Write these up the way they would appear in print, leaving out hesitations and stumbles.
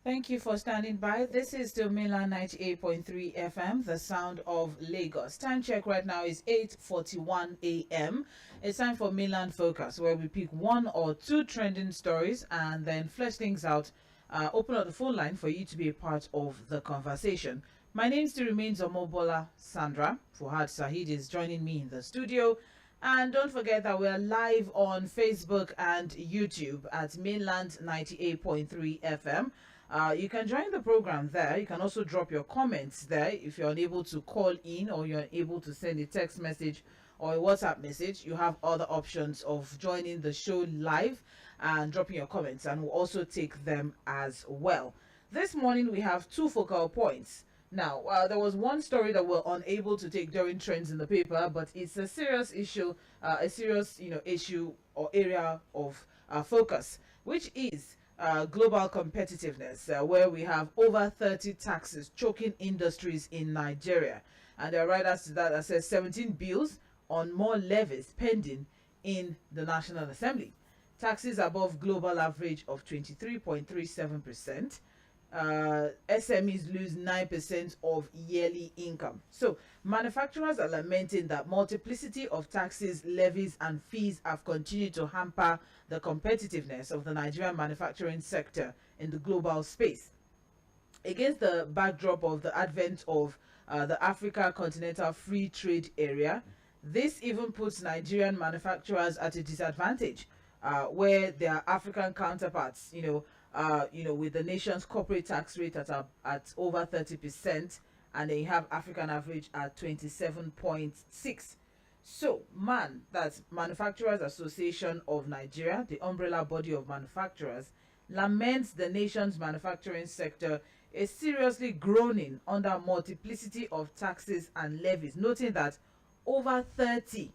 Thank you for standing by. This is still Mainland 98.3 FM, the sound of Lagos. Time check right now is 8:41 a.m. It's time for Mainland Focus, where we pick one or two trending stories and then flesh things out. Open up the phone line for you to be a part of the conversation. My name still remains Mobola Sandra. Fuhad Saheed is joining me in the studio. And don't forget that we're live on Facebook and YouTube at Mainland 98.3 FM. You can join the program there. You can also drop your comments there if you're unable to call in or you're unable to send a text message or a WhatsApp message. You have other options of joining the show live and dropping your comments, and we'll also take them as well. This morning we have two focal points. Now, there was one story that we're unable to take during trends in the paper, but it's a serious issue, issue or area of focus, which is global competitiveness, where we have over 30 taxes choking industries in Nigeria. And there are writers to that says 17 bills on more levies pending in the National Assembly. Taxes above global average of 23.37%. SMEs lose 9% of yearly income. So manufacturers are lamenting that multiplicity of taxes, levies and fees have continued to hamper the competitiveness of the Nigerian manufacturing sector in the global space. Against the backdrop of the advent of the Africa Continental Free Trade Area, this even puts Nigerian manufacturers at a disadvantage, where their African counterparts, with the nation's corporate tax rate at over 30%, and then you have African average at 27.6. So, that's Manufacturers Association of Nigeria, the umbrella body of manufacturers, laments the nation's manufacturing sector is seriously groaning under multiplicity of taxes and levies, noting that over 30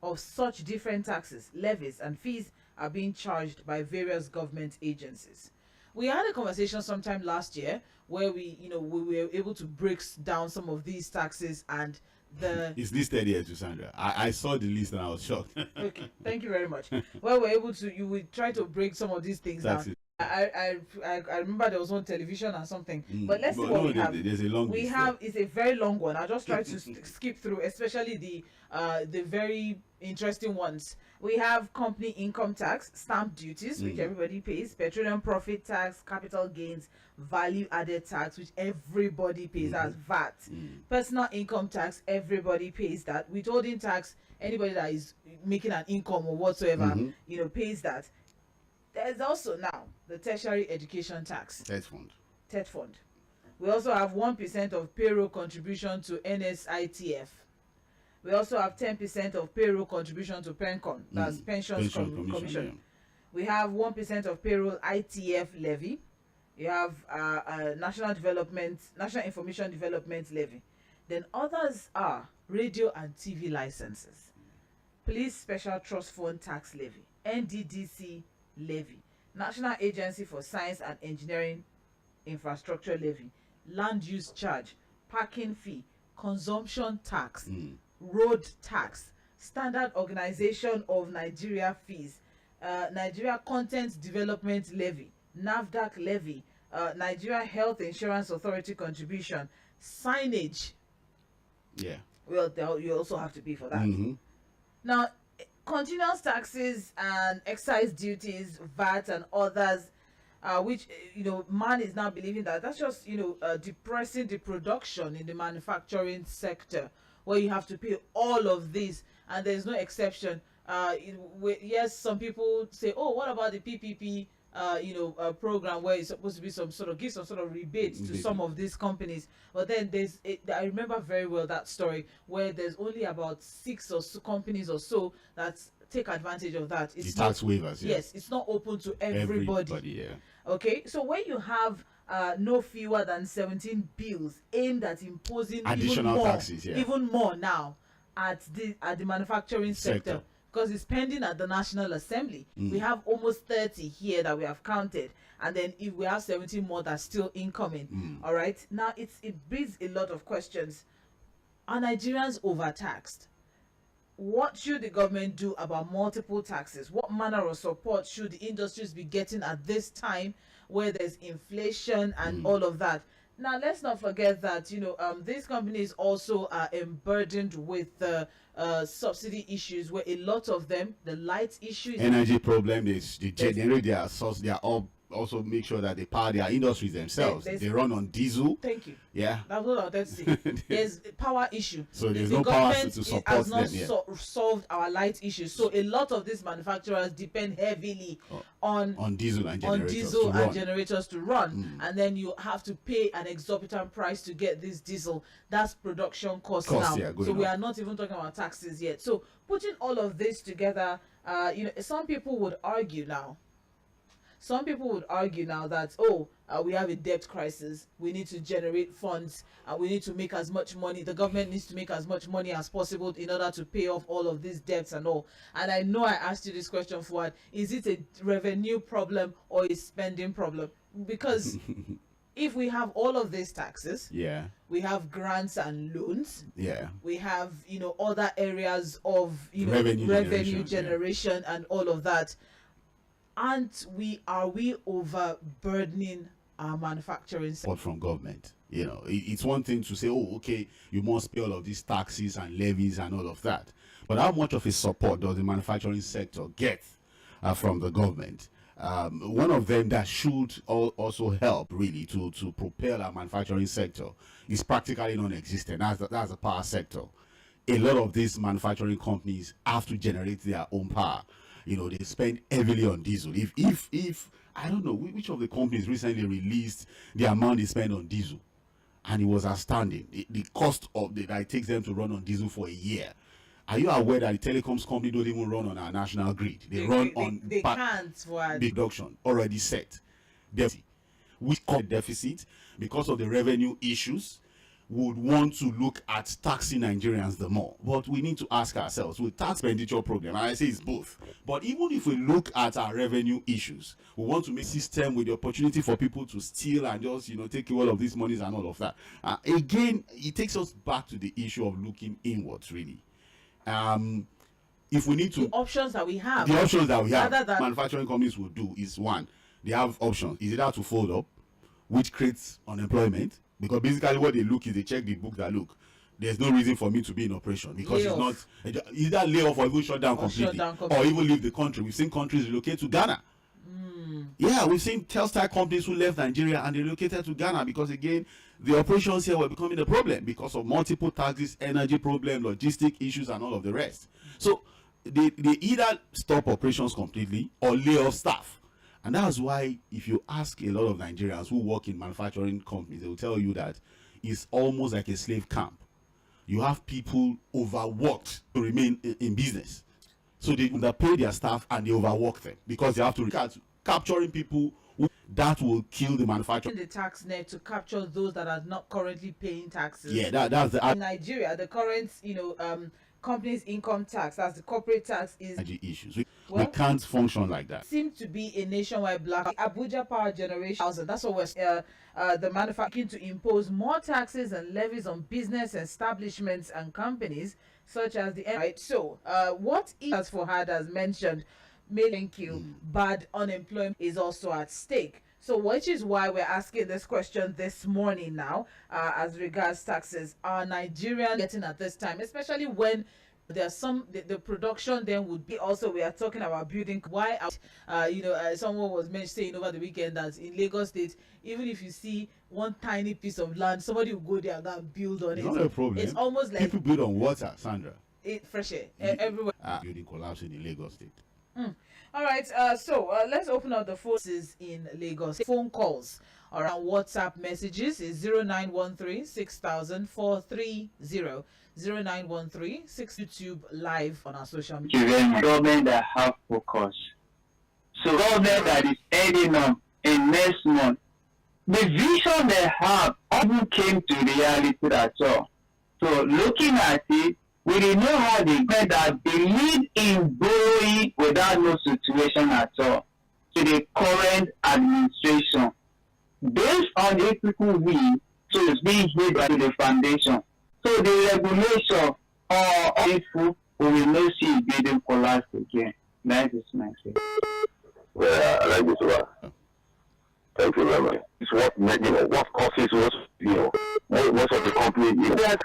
of such different taxes, levies, and fees are being charged by various government agencies. We had a conversation sometime last year where we were able to break down some of these taxes and the. It's listed here, Sandra. I saw the list and I was shocked. Okay, thank you very much. Well, we're able to. You will try to break some of these things down. I remember there was one television and something, but let's see what we have. There's a long list. It's a very long one. I'll just try to skip through, especially the very interesting ones. We have company income tax, stamp duties, which everybody pays, petroleum profit tax, capital gains, value added tax, which everybody pays, as VAT, personal income tax, everybody pays that, withholding tax, anybody that is making an income or whatsoever, pays that. There's also now the tertiary education tax. TED fund. We also have 1% of payroll contribution to NSITF. We also have 10% of payroll contribution to PENCON, that's Pensions Commission. Yeah. We have 1% of payroll ITF levy. You have National Information Development levy. Then others are radio and TV licenses, Police Special Trust Fund tax levy, NDDC levy, National Agency for Science and Engineering Infrastructure levy, land use charge, parking fee, consumption tax, road tax, Standard Organization of Nigeria fees, Nigeria Content Development levy, NAFDAC levy, Nigeria Health Insurance Authority contribution, signage. Yeah. Well, you also have to pay for that. Now, continuous taxes and excise duties, VAT and others, which man is now believing that that's just depressing the production in the manufacturing sector, where you have to pay all of this and there's no exception. Yes, some people say, oh, what about the PPP program, where it's supposed to be some sort of rebate to some of these companies, but then I remember very well that story where there's only about 6 or so companies or so that take advantage of that. It's the tax waivers. Yes, it's not open to everybody. Yeah. Okay, so when you have no fewer than 17 bills aimed at imposing additional taxes, even more now at the manufacturing sector, because it's pending at the National Assembly. We have almost 30 here that we have counted, and then if we have 17 more that's still incoming. All right, now it brings a lot of questions. Are Nigerians overtaxed? What should the government do about multiple taxes? What manner of support should the industries be getting at this time where there's inflation and all of that. Now, let's not forget that, these companies also are burdened with subsidy issues, where a lot of them, the light issue is energy problem. They generate their source. They are all also make sure that they power their industries themselves. They run on diesel. Thank you. Yeah. That's what I wanted to say. There's a power issue. So there's the no power government to support has not them. solved our light issues. So a lot of these manufacturers depend heavily on diesel and generators to run. And then you have to pay an exorbitant price to get this diesel. That's production cost now. So we are not even talking about taxes yet. So putting all of this together, some people would argue now that, we have a debt crisis. We need to generate funds, and we need to make as much money. The government needs to make as much money as possible in order to pay off all of these debts and all. And I know I asked you this question, Fuhad. Is it a revenue problem or a spending problem? Because if we have all of these taxes, we have grants and loans, we have other areas of revenue generation and all of that. Are we overburdening our manufacturing sector? From government? It's one thing to say, you must pay all of these taxes and levies and all of that. But how much of a support does the manufacturing sector get from the government? One of them that should also help really to propel our manufacturing sector is practically non-existent. That's the power sector. A lot of these manufacturing companies have to generate their own power. They spend heavily on diesel. If I don't know which of the companies recently released the amount they spend on diesel, and it was astounding. The cost of that it takes them to run on diesel for a year. Are you aware that the telecoms company don't even run on our national grid? They run on they can't. Big production already set. Which cause deficit because of the revenue issues. Would want to look at taxing Nigerians the more. But we need to ask ourselves, with tax expenditure problem, and I say it's both. But even if we look at our revenue issues, we want to make a system with the opportunity for people to steal and just, take all of these monies and all of that. Again, it takes us back to the issue of looking inwards, really. If we need to... The options that we have, manufacturing companies will do is, one, they have options. Is either to fold up, which creates unemployment. Because basically what they look is they check the book that there's no reason for me to be in operation because it's not either lay off or even shut down completely or even leave the country. We've seen countries relocate to Ghana. Yeah, we've seen textile companies who left Nigeria and they relocated to Ghana because again the operations here were becoming a problem because of multiple taxes, energy problem, logistic issues and all of the rest. So they either stop operations completely or lay off staff. And that's why if you ask a lot of Nigerians who work in manufacturing companies, they will tell you that it's almost like a slave camp. You have people overworked to remain in business. So they underpay their staff and they overwork them because they have to capturing people that will kill the manufacturer. The tax net to capture those that are not currently paying taxes. Yeah, that's the... In Nigeria, the current, company's income tax, that's the corporate tax, is issues. We can't function like that. Seems to be a nationwide block. Abuja Power Generation, that's what we're the manufacturing to impose more taxes and levies on business establishments and companies such as the right. So what is, as Fuhad has mentioned, bad unemployment is also at stake. So which is why we're asking this question this morning now, as regards taxes. Are Nigerians getting at this time, especially when there's the production then would be also, we are talking about building. Why someone was saying over the weekend that in Lagos State, even if you see one tiny piece of land, somebody will go there and go and build on it. Not a problem. It's almost like people build on water, Sandra. Fresh air everywhere. Building collapsing in Lagos State. All right, so let's open up the phones in Lagos. Phone calls around WhatsApp messages is 0913 6000 430 0913 6 YouTube live on our social media. Government that have focus. So government that is heading up in next month. The vision they have often came to reality at all. So looking at it, we didn't know how the government that believe in borrowing without no situation at all to the current administration. Based on the people so it's being hid by the foundation. So the regulation or we will not see building collapse again. That is my say. Well, I like this one. Thank you very much. It's what what causes most of the company. We don't have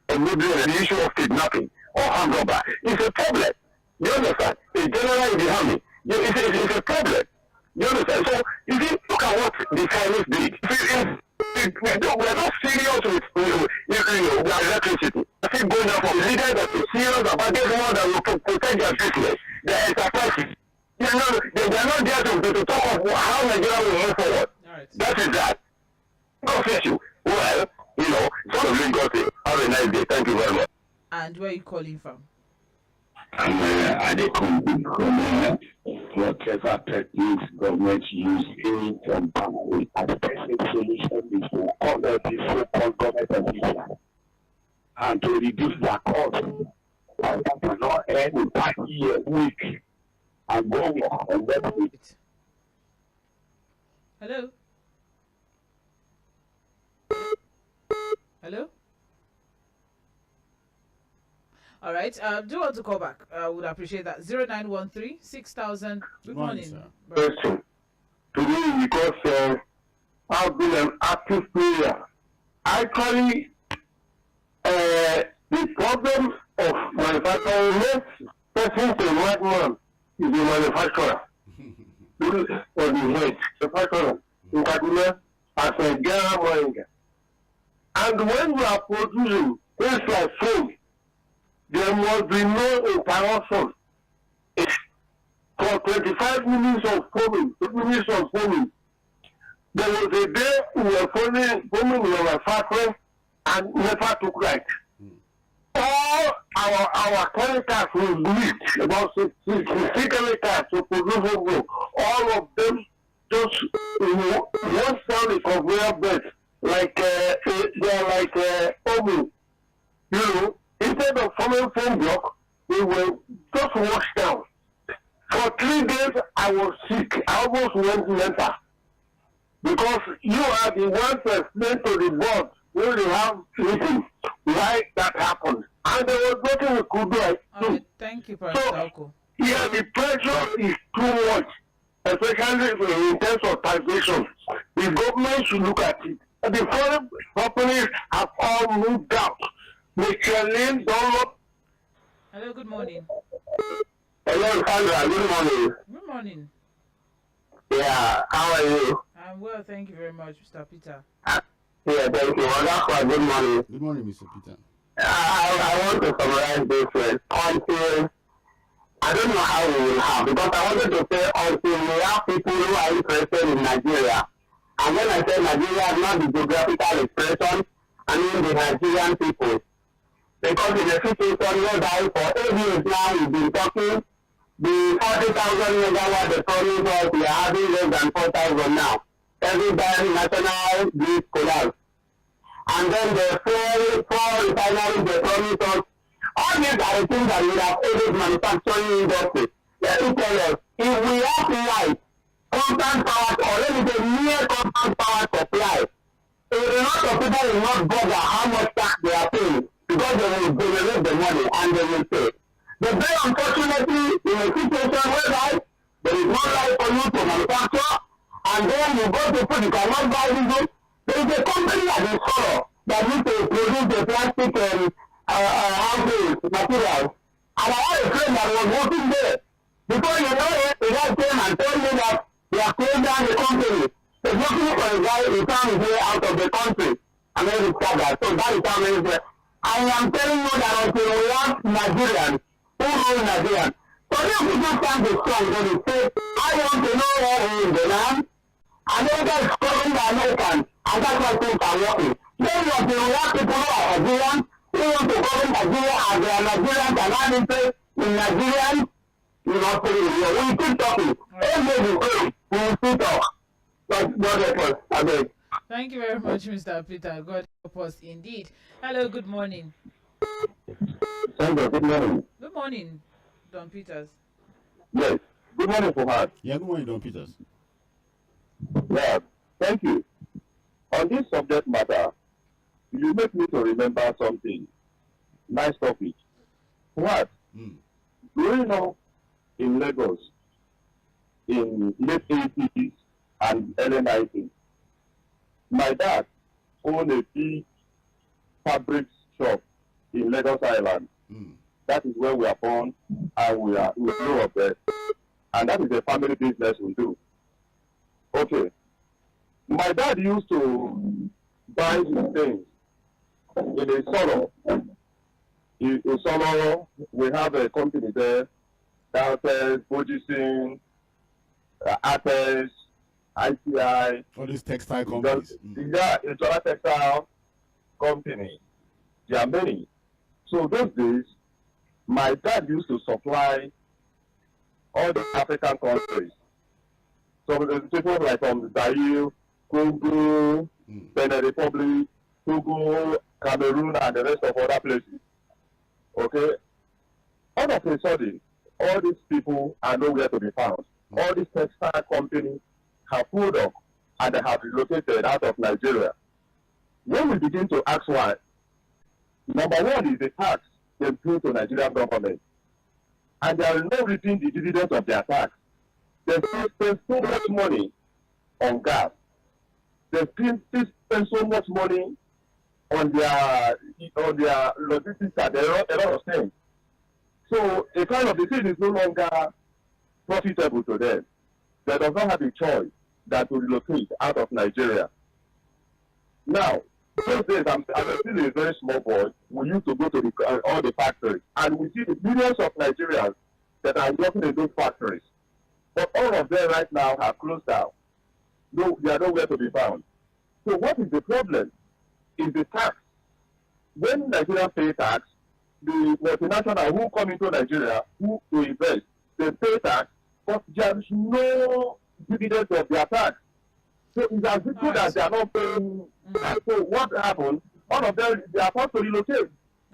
the issue of kidnapping or armed robbery. It's a problem. You understand? It's general in the army. It's a problem. You understand? So you see, look at what the Chinese did. We're not serious with electricity. I think going up from leaders that are serious about this one that will protect their business, their enterprises. They are not there to talk of how Nigeria will move forward. Right. That is that. No issue. Well, some of you got it. Have a nice day. Thank you very much. And where are you calling from? I come from whatever techniques government use in from power. And the best solution is to honor the so-called government officials and to reduce their cost. And that will not end in 30 years, week. And go on and let it. Hello? Hello? All right. Do want to call back? I would appreciate that. 0913 6000. Good morning. Question. Today, because I've been an active player. Actually, the problem of manufacturing makes person to white man is the manufacturer. Or the head, manufacturer. In Kaduna, as a general manager. And when we are producing things like food, there must be no interruption. For 25 minutes of foaming, there was a day we were foaming in our factory and never took right. All our chemicals will bleach, about 60 chemicals to produce foam. All of them just one sound is conveyor belt, like they're like foaming. Instead of forming foam block, we will just wash down. For 3 days, I was sick. I almost went mental. Because you are the one to explain to the board when they have meeting why that happened. And there was nothing we could do. Okay, thank you, Pastor Oko. Yeah, the pressure is too much, especially in terms of taxation. The government should look at it. The foreign companies have all moved out. Michelin, Dunlop. Hello, good morning. Hello, Sandra. Good morning. Good morning. Yeah, how are you? I'm well, thank you very much, Mr. Peter. Yeah, thank you. Good morning. Good morning, Mr. Peter. I want to summarize this until I don't know how we will have, because I wanted to say until we have people who are interested in Nigeria. And when I say Nigeria, not the geographical expression, I mean the Nigerian people. Because in the situation whereby for 8 years now we've been talking, the 40,000 megawatt they promised us, we are having less than 4,000 now. Every time national grid collapse. And then the four refineries they promised us. All these are the things that we have aided manufacturing industry. Let me tell us, if we have light, constant power, or let me say near constant power supply, a lot of people will not bother how much tax they are paying because they will generate the money and they will pay. But very unfortunately, in a situation whereby there is no right for you to manufacture, and then you go to food, you cannot buy diesel, there is a company at the store that needs to produce the plastic household materials. And I had a friend that was working there. Before you know it, the guy came and told me that they are closing down the company. They're looking for a guy who comes here out of the country. And then it's that. So that is how many there. I am telling you that until we have Nigerians who rule Nigerians. So if people stand the strong, then they say, I want to know where we in the land. America is calling the Americans, and that's why things are working. Then until we have people who are Nigerians, who want to govern Nigeria as they are Nigerians and have interest in Nigerians, you know, we keep talking. Everybody we will still talk. God help us. I beg. Thank you very much, Mr. Peter. God help us indeed. Hello, good morning. Sandra, good morning. Good morning, Don Peters. Yes. Good morning, Fuhad. Yeah, good morning, Don Peters. Yeah, thank you. On this subject matter, you make me to remember something. Nice topic. What? Growing up in Lagos in late 80s and early 90s. My dad owned a big fabric shop in Lagos Island. That is where we are born and we grew up there. And that is a family business we do. Okay. My dad used to buy his things in a solo. In solo, we have a company there, downstairs, Bojisin, Ates, ICI. All these textile companies. Yeah, it's a textile company. There are many. So those days, my dad used to supply all the African countries. So the people like from Zaire, Congo, Benin Republic, Togo, Cameroon, and the rest of other places. Okay? All of a sudden, all these people are nowhere to be found. All these textile companies have pulled up and they have relocated out of Nigeria. When we begin to ask why, number one is the tax they pay to Nigerian government. And they are not reaping the dividends of their tax. They spend so much money on gas. They spend so much money on their logistics and a lot of things. So a kind of the thing is no longer profitable to them. They do not have a choice than to relocate out of Nigeria. Now, those days, I'm still a very small boy. We used to go to all the factories, and we see the millions of Nigerians that are working in those factories. But all of them right now have closed down. No, they are nowhere to be found. So what is the problem? Is the tax. When Nigerians pay tax, the multinational who come into Nigeria, who to invest, they pay tax, but there is no dividend of their tax. So it's as good as they are not paying. So what happened? All of them, they are forced to relocate.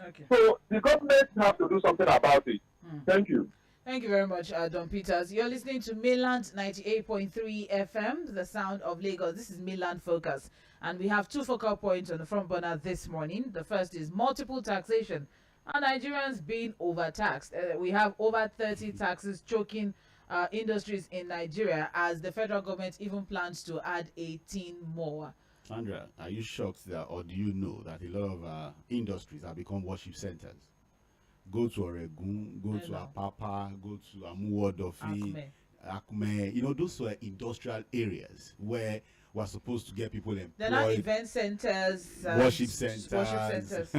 Okay. So the government have to do something about it. Thank you. Thank you very much, Don Peters. You're listening to Mainland 98.3 FM, the sound of Lagos. This is Mainland Focus. And we have two focal points on the front burner this morning. The first is multiple taxation. Are Nigerians being overtaxed? We have over 30 taxes choking industries in Nigeria, as the federal government even plans to add 18 more. Sandra, are you shocked that, or do you know that a lot of industries have become worship centers? Go to Oregun, go to Apapa, go to Amuwodofi, Akme. You know, those were industrial areas where we're supposed to get people employed. They're not event centers, worship centers.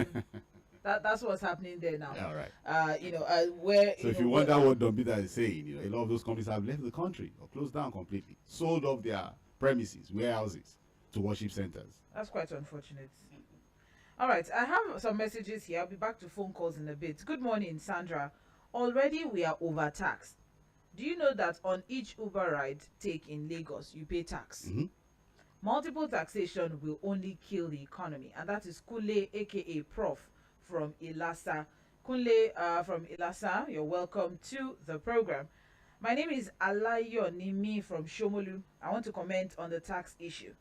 That's what's happening there now. All right. Where. So if you wonder what Don Peter is saying, a lot of those companies have left the country or closed down completely, sold off their premises, warehouses to worship centers. That's quite unfortunate. All right, I have some messages here. I'll be back to phone calls in a bit. Good morning, Sandra. Already we are overtaxed. Do you know that on each Uber ride take in Lagos, you pay tax? Multiple taxation will only kill the economy, and that is Kunle, aka Prof, from Ilasa. Kunle from Ilasa, you're welcome to the program. My name is Alayo Nimi from Shomolu. I want to comment on the tax issue.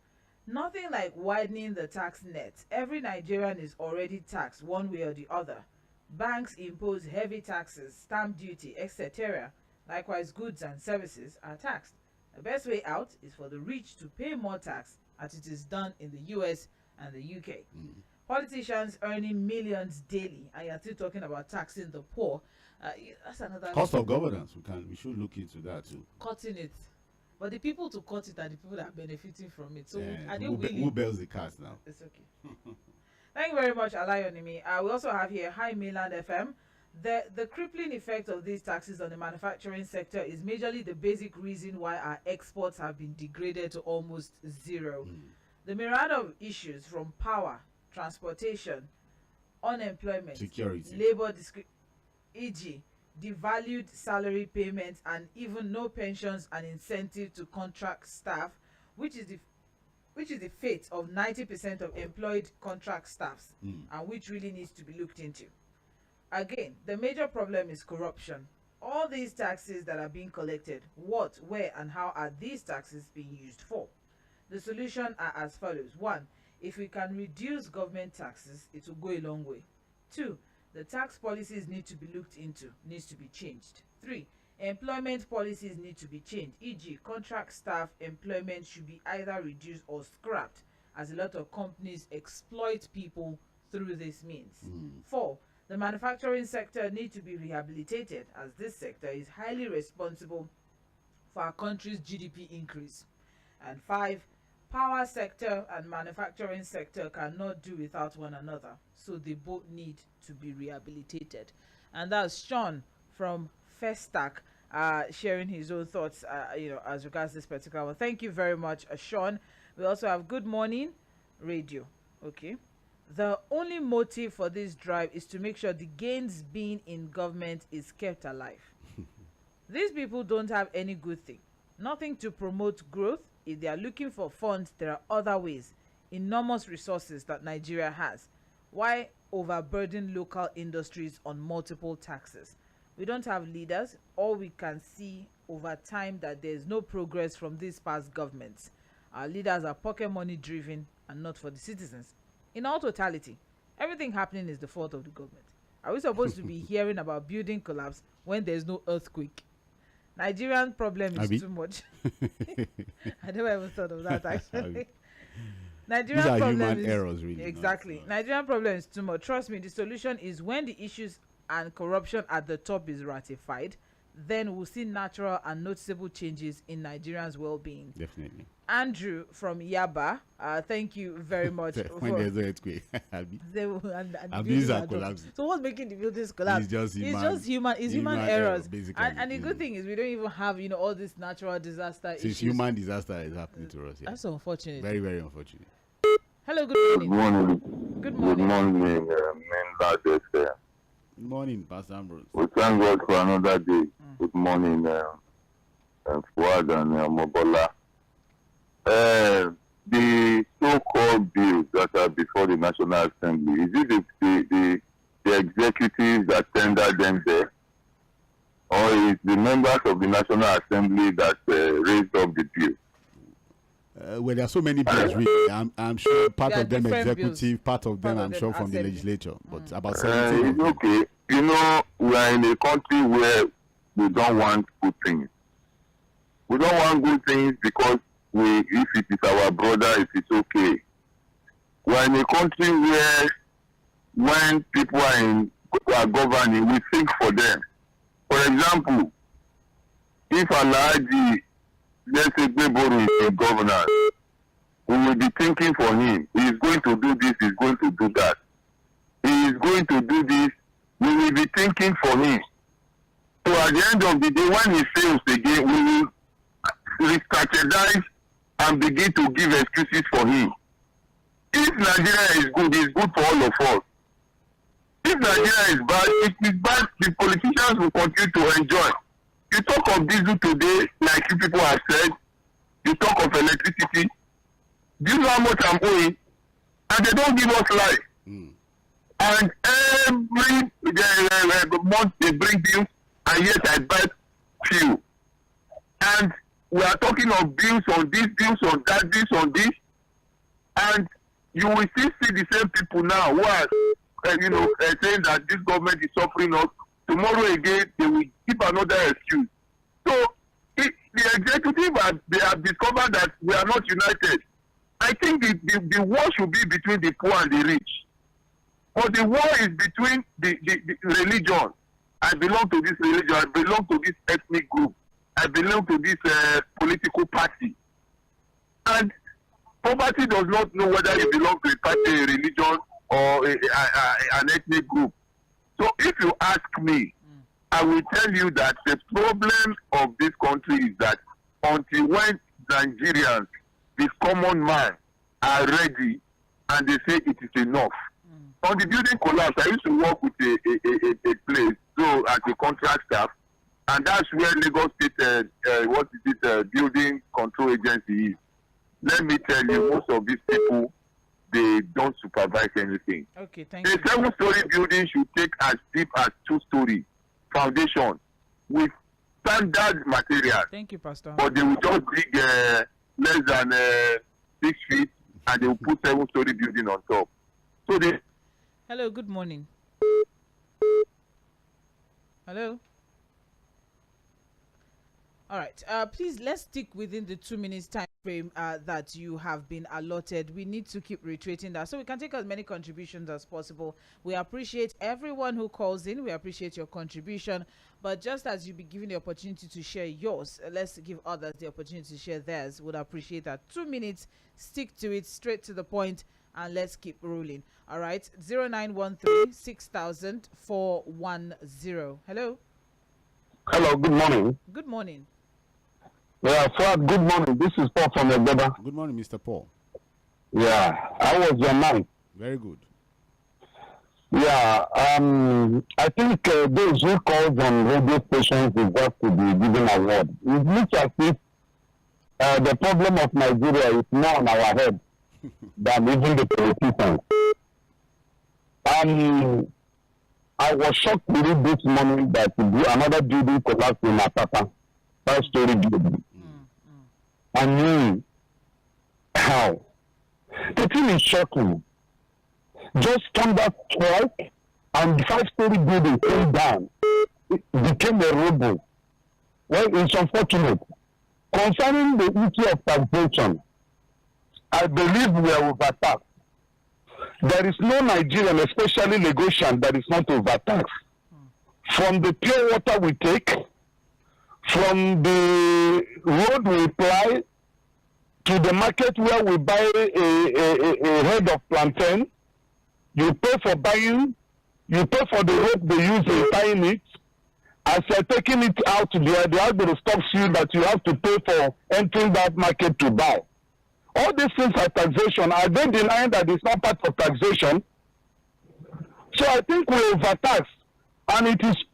Nothing like widening the tax net. Every Nigerian is already taxed one way or the other. Banks impose heavy taxes, stamp duty, etc. Likewise, goods and services are taxed. The best way out is for the rich to pay more tax, as it is done in the US and the UK. Politicians earning millions daily, and you're still talking about taxing the poor. That's another cost of governance. We should look into that too. Cutting it. But the people to cut it are the people that are benefiting from it. So are they who bears the cost now? It's okay. Thank you very much, Alayonimi. We also have here High Mainland FM. The crippling effect of these taxes on the manufacturing sector is majorly the basic reason why our exports have been degraded to almost zero. The myriad of issues from power, transportation, unemployment, security, labor e.g. devalued salary payments, and even no pensions and incentive to contract staff, which is the fate of 90% of employed contract staffs, and which really needs to be looked into. Again, the major problem is corruption. All these taxes that are being collected, what, where, and how are these taxes being used for? The solution are as follows. 1, if we can reduce government taxes, it will go a long way. 2, the tax policies need to be looked into, needs to be changed. 3, Employment policies need to be changed, e.g. contract staff employment should be either reduced or scrapped, as a lot of companies exploit people through this means. 4. The manufacturing sector needs to be rehabilitated, as this sector is highly responsible for our country's GDP increase. And 5. Power sector and manufacturing sector cannot do without one another, so they both need to be rehabilitated. And that's Sean from Festac sharing his own thoughts as regards this particular one. Thank you very much, Sean. We also have Good Morning Radio. Okay. The only motive for this drive is to make sure the gains being in government is kept alive. These people don't have any good thing, nothing to promote growth. If they are looking for funds, there are other ways, enormous resources that Nigeria has. Why overburden local industries on multiple taxes? We don't have leaders. All we can see over time that there is no progress from these past governments. Our leaders are pocket money driven and not for the citizens. In all totality, everything happening is the fault of the government. Are we supposed to be hearing about building collapse when there's no earthquake? Nigerian problem is too much. I never ever thought of that actually. Nigerian These are problem human is, errors, really. exactly. Nigerian problem is too much. Trust me, the solution is when the issues and corruption at the top is ratified, then we'll see natural and noticeable changes in Nigerians' well-being. Definitely. Andrew from Yaba, thank you very much. When there's an earthquake, and buildings are dropping. collapsing. So what's making the buildings collapse? It's human errors. Basically. And the good thing is we don't even have all this natural disaster It's issues. human disaster is happening to us. Yeah. That's unfortunate. Very, very unfortunate. Hello, good morning. Good morning. Mainland Good morning, Pastor Ambrose. We thank God for another day. Good morning, Fuhad and Mobola. The so-called bills that are before the National Assembly, is it the executive that tendered them there? Or is the members of the National Assembly that raised up the bill? Well, there are so many bills, really. I'm sure part of them executive, bills. part of them, I'm sure, from the assembly. legislature. But about 17 of them. Okay. You know, we are in a country where we don't want good things. We don't want good things because if it is our brother, it is okay. We are in a country where when people are governing, we think for them. For example, if Alhaji, let's say Gbeboro is a governor, we will be thinking for him. He is going to do this, he is going to do that. He is going to do this, we will be thinking for him. So at the end of the day, when he fails again, we will re-strategize and begin to give excuses for him. If Nigeria is good, it's good for all of us. If Nigeria is bad, it is bad. The politicians will continue to enjoy. You talk of diesel today, like you people have said. You talk of electricity. Do you know how much I'm owing? And they don't give us life. And every month they bring bills, and yet I buy fuel. And we are talking of bills on this, bills on that, this on this. And you will still see the same people now who are, saying that this government is suffering us. Tomorrow again, they will give another excuse. So, the executive, they have discovered that we are not united. I think the war should be between the poor and the rich. But the war is between the religion. I belong to this religion. I belong to this ethnic group. I belong to this political party. And poverty does not know whether you belong to a party, a religion, or an ethnic group. So if you ask me, I will tell you that the problem of this country is that until when Nigerians, the common man, are ready and they say it is enough. On the building collapse, I used to work with a place, so as a contract staff, and that's where Lagos State, building control agency is. Let me tell you, most of these people, they don't supervise anything. Okay, thank you. A 7-story building should take as deep as 2-story foundation with standard materials. Thank you, Pastor. But they will just dig less than 6 feet and they will put 7-story building on top. So they. Hello, good morning. Hello. All right. Please, let's stick within the 2 minutes time frame that you have been allotted. We need to keep reiterating that so we can take as many contributions as possible. We appreciate everyone who calls in. We appreciate your contribution. But just as you be given the opportunity to share yours, let's give others the opportunity to share theirs. Would appreciate that. 2 minutes, stick to it, straight to the point, and let's keep rolling. All right. 0913 6000 410. Hello. Hello, good morning. Good morning. Yeah, Fuhad, good morning. This is Paul from Mobola. Good morning, Mr. Paul. Yeah, I was your man. Very good. Yeah, I think those who called on radio stations deserve to be given award. It looks as if the problem of Nigeria is more on our head than even the politicians. I was shocked to read this morning that another building collapsed in Atapa, 5-story building. I mean, how? The thing is shocking. Just thunder strike and the 5-story building came down. It became a rubble. Well, it's unfortunate. Concerning the issue of taxation, I believe we are overtaxed. There is no Nigerian, especially Lagosian, that is not overtaxed. From the pure water we take, from the road we ply, to the market where we buy a head of plantain, you pay for buying, you pay for the rope they use in tying it. As you're taking it out there, they are going to stop you that you have to pay for entering that market to buy. All these things are taxation. Are they denying that it's not part of taxation? So I think we overtax, and it's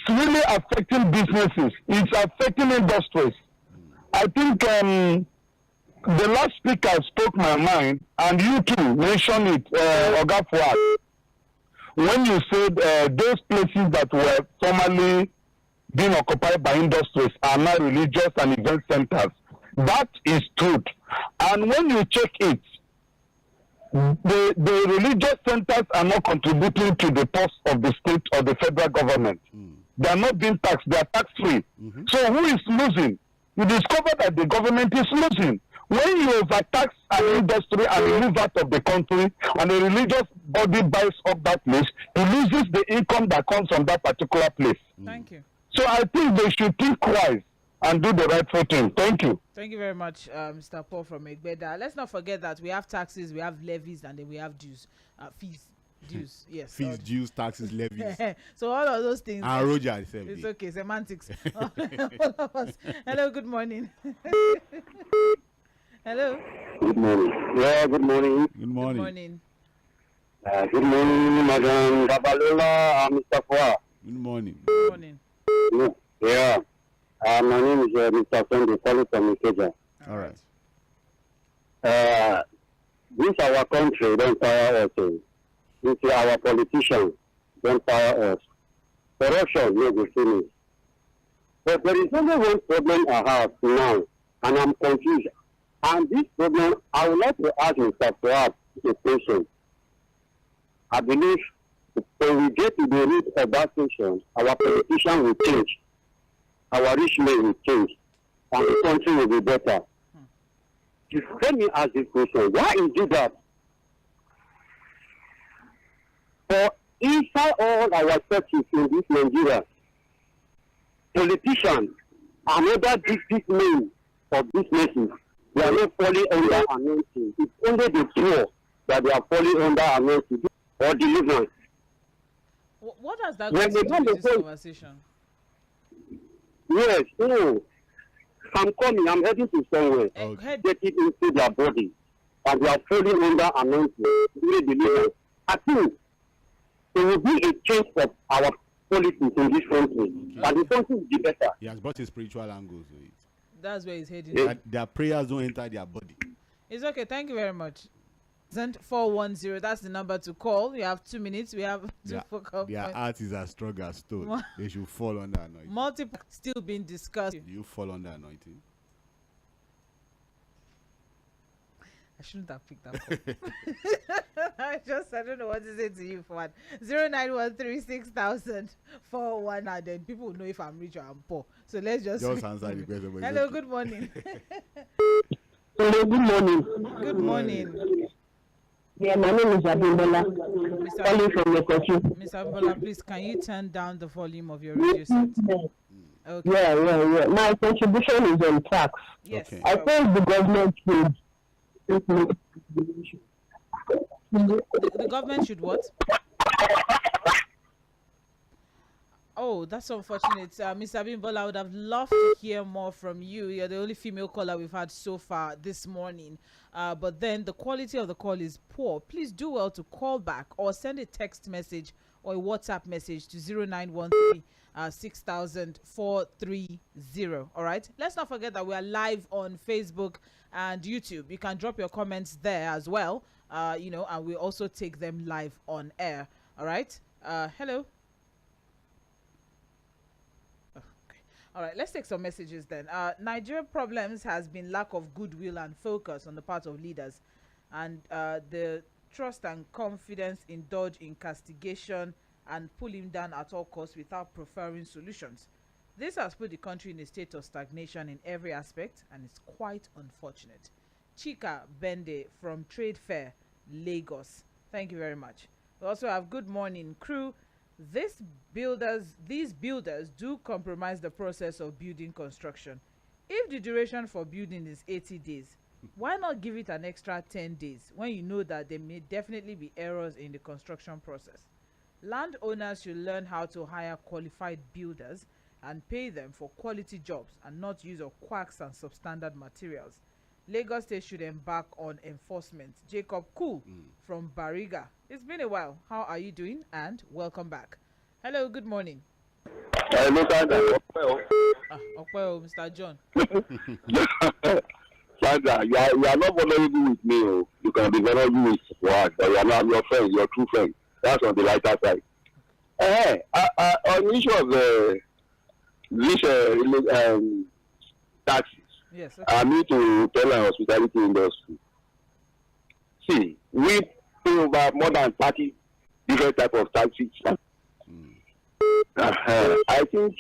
really affecting businesses. It's affecting industries. I think the last speaker spoke my mind, and you too mentioned it, Oga Fuhad, when you said those places that were formerly being occupied by industries are now religious and event centers. That is truth. And when you check it, the religious centers are not contributing to the purse of the state or the federal government. They are not being taxed. They are tax-free. So who is losing? You discover that the government is losing. When you overtax an industry and you move out of the country and a religious body buys up that place, he loses the income that comes from that particular place. Thank you. So I think they should think wise and do the right thing. Thank you. Thank you very much, Mr. Paul from Egbeda. Let's not forget that we have taxes, we have levies, and then we have dues, fees. Dues, yes. Fees, dues, taxes, levies. So all of those things. And Roger, it's okay, semantics. All of us. Hello, good morning. Hello. Good morning. Yeah, good morning. Good morning. Good morning. Good morning, Madam Babalola and Mr. Fuhad. Good morning. Good morning. Yeah. My name is Mr. Sunday, calling from Ikeja. All right. This our country don't tire us. This our politicians don't tire us. Corruption no go finish. But there is only one problem I have now, and I'm confused. And this problem, I would like to ask Mr. Fuhad a question. I believe when we get to the root of that question, our politician will change. Our rich men will change. And the country will be better. Just let me ask this question. Why is it that for inside all our churches in this Nigeria, politicians and other big men of businesses, they are not falling under anointing. It's only the poor that they are falling under anointing or deliverance. What has that got to do with this conversation? Yes, I'm coming. I'm heading to somewhere. Okay. Get it into their body, and they are falling under anointing. Really deliverance. I think there will be a change of our politics in this country, and the country will be better. He has brought a spiritual angle to it. That's where he's heading. Their prayers don't enter their body. It's okay. Thank you very much. 410. That's the number to call. You have 2 minutes. We have to focus. Their heart is as strong as stone. They should fall under anointing. Multiple still being discussed. Do you fall under anointing? I shouldn't have picked that call. I don't know what to say to you, Fuhad. 091360041, and then people will know if I'm rich or I'm poor. So let's just answer the question. Hello, good morning. Hello, good morning. Good morning. Yeah, my name is Ajibola. Calling from your country. Miss Mobola, please, can you turn down the volume of your radio set? Okay. Yeah. My contribution is on tax. Yes. Okay. I think the government should. The government should what? Oh, that's unfortunate. Mr. Abimbola, I would have loved to hear more from you. You're the only female caller we've had so far this morning. But then the quality of the call is poor. Please do well to call back or send a text message or a WhatsApp message to 0913 6000 430. All right. Let's not forget that we are live on Facebook and YouTube. You can drop your comments there as well. And we also take them live on air. All right. Hello. All right, let's take some messages then. Nigerian problems has been lack of goodwill and focus on the part of leaders, and the trust and confidence indulge in castigation and pull him down at all costs without preferring solutions. This has put the country in a state of stagnation in every aspect, and it's quite unfortunate. Chika Bende from Trade Fair, Lagos. Thank you very much. We also have good morning crew. These builders do compromise the process of building construction. If the duration for building is 80 days, why not give it an extra 10 days when you know that there may definitely be errors in the construction process? Landowners should learn how to hire qualified builders and pay them for quality jobs and not use of quacks and substandard materials. Lagos State should embark on enforcement. Jacob Cool from Bariga. It's been a while. How are you doing? And welcome back. Hello, good morning. Hello, Sandra. Mr. John. Sandra, you are not vulnerable with me. Oh. You can be vulnerable with Fuhad, but you are not your friend, your true friend. That's on the lighter side. On the issue of taxes, yes, okay. I need to tell our hospitality industry. See, we pay over more than 30 different types of taxes. I think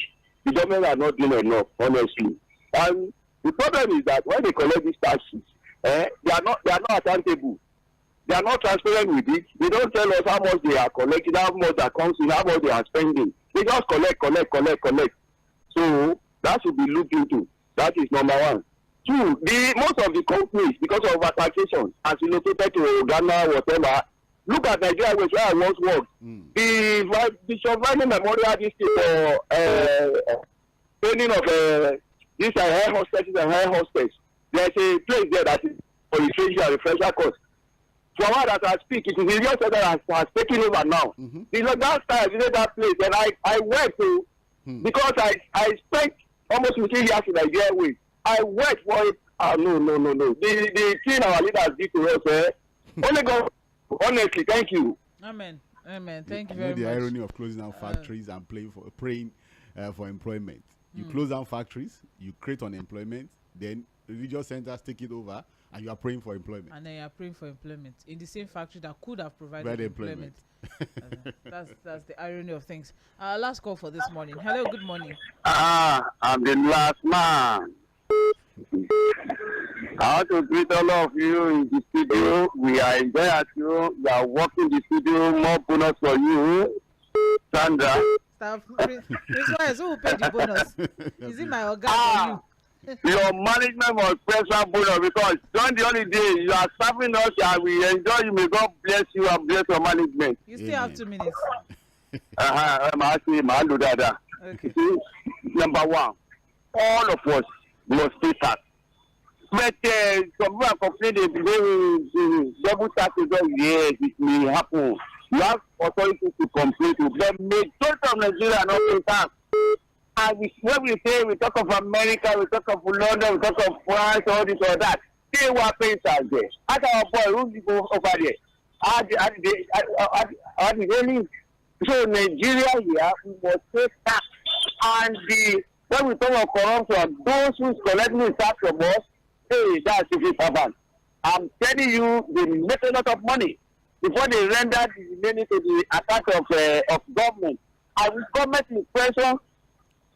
the government are not doing enough, honestly. And the problem is that when they collect these taxes, they are not accountable. They are not transparent with it. They don't tell us how much they are collecting, how much that comes in, how much they are spending. They just collect. So that should be looked into. That is number one. Two, most of the companies, because of taxation, has relocated to Ghana, whatever. Look at Nigeria, where I once worked. The surviving memorial district for training of these air hostesses and air hostess. There's a place there that is for refresher course. For what that I speak, it is the real that has taken over now. The last time I visited that place, and I went to, because I spent almost 15 years in Nigeria. I went for it. No. The thing our leaders did to us, only God, honestly, thank you. Amen. Thank you very much. The irony of closing down factories and praying for employment. You close down factories, you create unemployment, then religious centers take it over, and you are praying for employment. And then you are praying for employment in the same factory that could have provided employment. That's the irony of things. Last call for this morning. Hello, good morning. I'm the last man. I want to greet all of you in the studio. We are enjoying at you. You are working the studio. More bonus for you, Sandra. This one is who will pay the bonus. Is it my organ or you? Your management must pay some bonus because during the holiday you are serving us and we enjoy you. May God bless you and bless your management. You still have 2 minutes. Okay. Number one, all of us must pay tax. But some people are complaining the double taxes. Yes, it may happen. You have authorities to complain to them. Majority of Nigeria are not paying tax. And when we say we talk of America, we talk of London, we talk of France, all this or that, they were paying tax there. Ask our boy who go over there. How did they live? So Nigeria here, we must pay tax. And when we talk of corruption, those who collect tax from us, hey, that's the servant. I'm telling you, they make a lot of money before they render the money to the attack of government. And with government in pressure,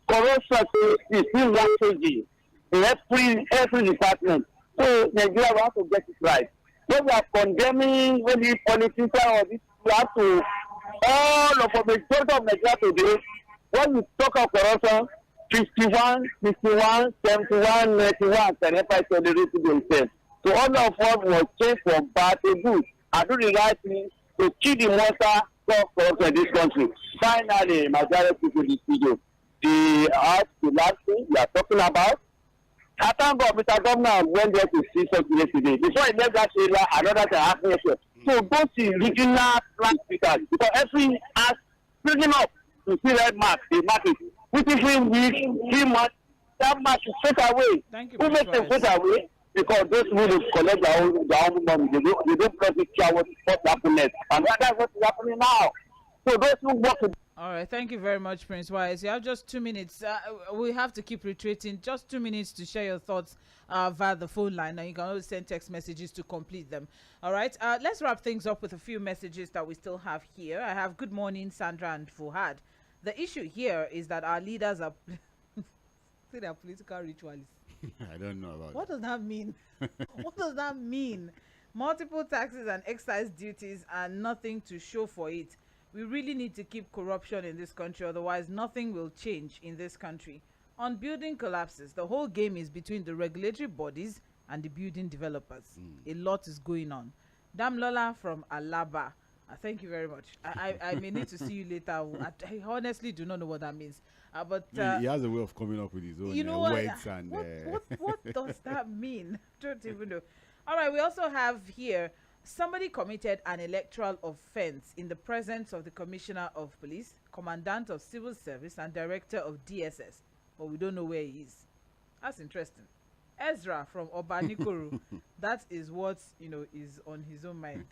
corruption is still one changing in every department. So Nigeria will have to get it right. When we are condemning maybe politicians or this, we have to all of the majority of Nigeria today. When we talk of corruption, 51, 51, 71, 91 can help us tolerate themselves. So all of us must change from bad to good and do the right thing to kill the monster of corruption in this country. Finally, majority people in this video, the last thing we are talking about. I thank God, Mr. Governor went there to see something yesterday. Before he left that area, another thing happened yesterday. So go to regional plant speakers because every has bringing up to see red mark, the market. Within 3 weeks, 3 months, that mark is straight away. Who makes them straight away? Because those who collect their own money, they don't probably care what happened next. And that's what is happening now. So those who work with. All right, thank you very much, Prince Wise. You have just 2 minutes. We have to keep retreating. Just 2 minutes to share your thoughts via the phone line. And you can always send text messages to complete them. All right, let's wrap things up with a few messages that we still have here. I have good morning, Sandra and Fuhad. The issue here is that our leaders are see, they are political ritualists. I don't know about What does that mean? What does that mean? Multiple taxes and excise duties and nothing to show for it. We really need to keep corruption in this country, otherwise nothing will change in this country. On building collapses, the whole game is between the regulatory bodies and the building developers. A lot is going on. Damlola from Alaba. Thank you very much. I may need to see you later. I honestly do not know what that means. But he has a way of coming up with his own words and what does that mean? Don't even know. All right, we also have here somebody committed an electoral offense in the presence of the Commissioner of Police, Commandant of Civil Service, and Director of DSS, but we don't know where he is. That's interesting. Ezra from Obanikoro. That is what is on his own mind.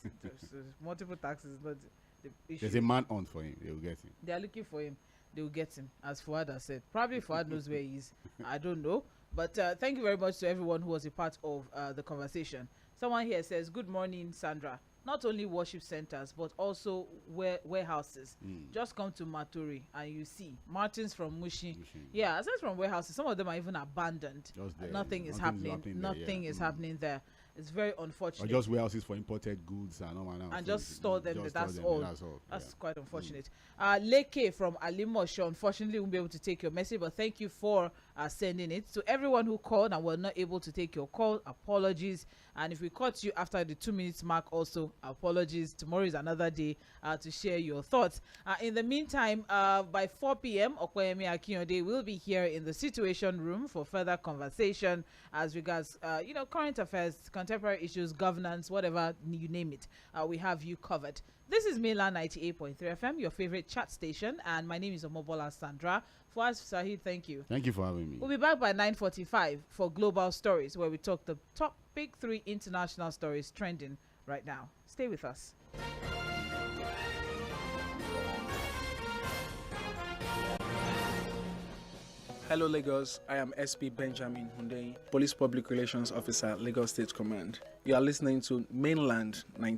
So multiple taxes, but the issue. There's a man on for him. They will get him. They are looking for him. They will get him, as Fuhad has said. Probably Fuhad knows where he is. I don't know. But thank you very much to everyone who was a part of the conversation. Someone here says, good morning, Sandra. Not only worship centers, but also warehouses. Just come to Maturi and you see. Martins from Mushi. Yeah, aside from warehouses, some of them are even abandoned. Nothing is happening. Nothing is happening there. It's very unfortunate. Or just warehouses for imported goods and all that. And just store them. That's all. That's quite unfortunate. Leke from Alimosho, unfortunately, won't be able to take your message, but thank you for sending it. To everyone who called and were not able to take your call, apologies. And if we caught you after the 2 minutes mark, also apologies. Tomorrow is another day to share your thoughts. In the meantime, by 4 p.m., Okoyemi Akiyonde will be here in the Situation Room for further conversation as regards, current affairs, contemporary issues, governance, whatever you name it. We have you covered. This is Mainland 98.3 FM, your favorite chat station, and my name is Mobola Sandra. Fuhad, Saheed, thank you. Thank you for having me. We'll be back by 9:45 for Global Stories, where we talk the top big 3 international stories trending right now. Stay with us. Hello Lagos, I am SP Benjamin Hundeyi, Police Public Relations Officer, Lagos State Command. You are listening to Mainland 98.